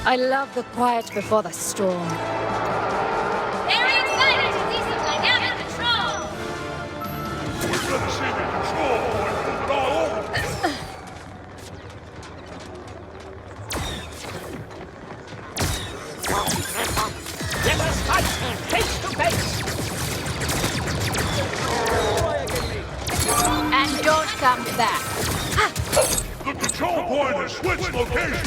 I love the quiet before the storm. Very excited to see some dynamic control! We're gonna see the control point moving all over. Let us fight face to face! And don't come back. The control point has switched location.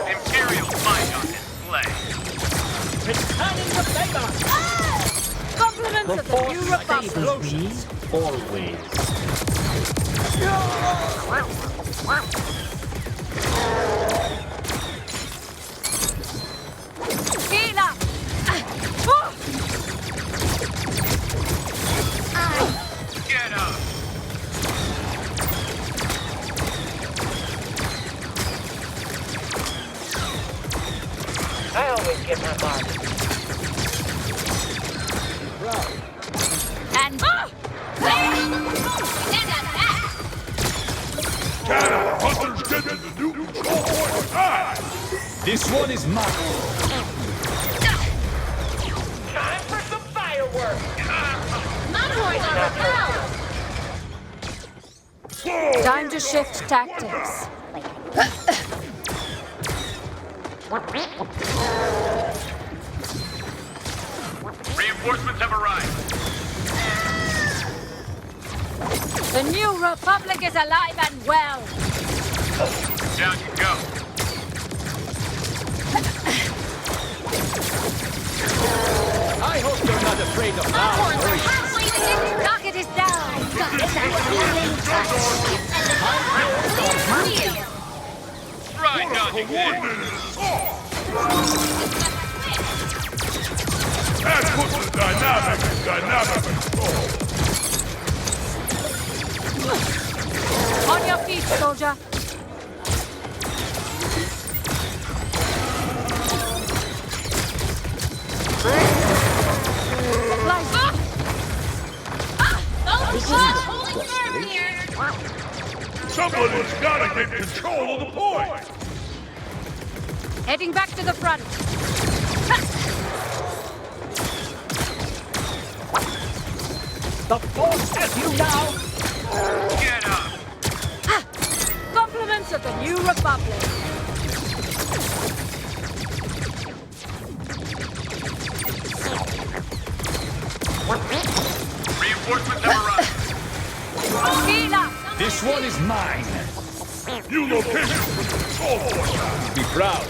Imperial might on display. Returning the favor! Compliments of the New Republic. Always. Heal up. Get up! I always get my mark. And Canada, hunters get to the new control point in time. This one is mine. Time for some fireworks! Monitors are repelled! Whoa! time to shift tactics. Reinforcements have arrived. The New Republic is alive and well. Down you go. I hope you're not afraid of Longhorns now. are halfway to victory! Rocket is down. Try dodging this. Coordinated assault. That puts the dynamic in dynamic control. On your feet, soldier. Supplies. Those shots holding firm here! Somebody's gotta get control of the point. Heading back to the front. The force has you now! Get up! Compliments of the New Republic. Reinforcements have arrived. Heal up. This one is mine. New location for the control point. Be proud.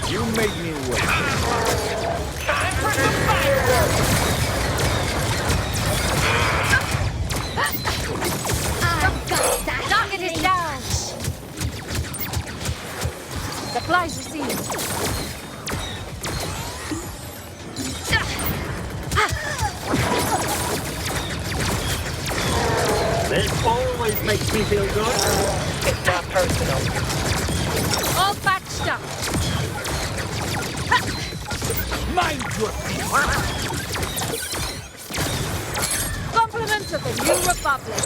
You made me wait. Time for some fireworks! Rocket is down. Supplies received. This always makes me feel good. It's not personal. All patched up. Mind your feet. Compliments of the New Republic.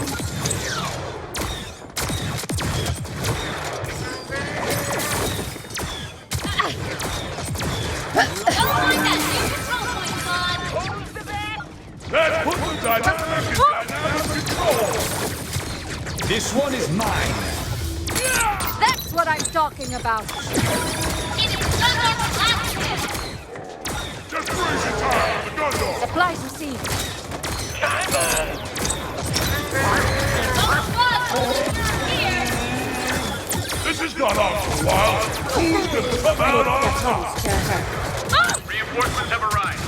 Don't mind that new control point, Claude! That puts the dynamic in dynamic control. This one is mine. That's what I'm talking about. It is unactive! Just raise your time with the gun door. Supplies received. Here! This has gone on for a while. Who's gonna come out on top? Reinforcements have arrived.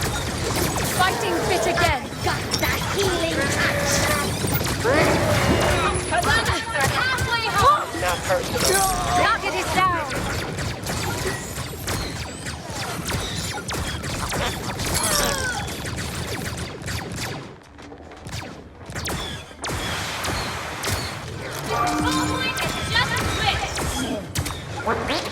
Fighting fit again. Got that healing touch! Monitors are halfway home! Not personal. Rocket is down. Control point is just switched!